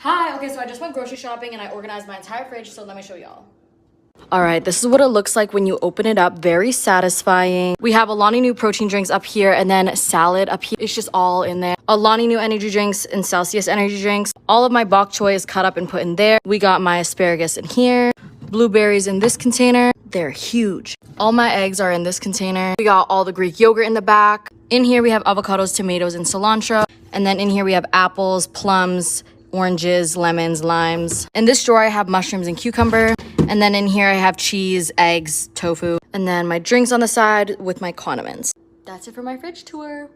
Hi, okay, so I just went grocery shopping and I organized my entire fridge, so let me show y'all. All right, this is what it looks like when you open it up. Very satisfying. We have Alani Nu protein drinks up here and then salad up here. It's just all in there. Alani Nu energy drinks and Celsius energy drinks. All of my bok choy is cut up and put in there. We got my asparagus in here. Blueberries in this container. They're huge. All my eggs are in this container. We got all the Greek yogurt in the back. In here we have avocados, tomatoes, and cilantro. And then in here we have apples, plums, oranges, lemons, limes. In this drawer I have mushrooms and cucumber. And then in here I have cheese, eggs, tofu. And then my drinks on the side with my condiments. That's it for my fridge tour.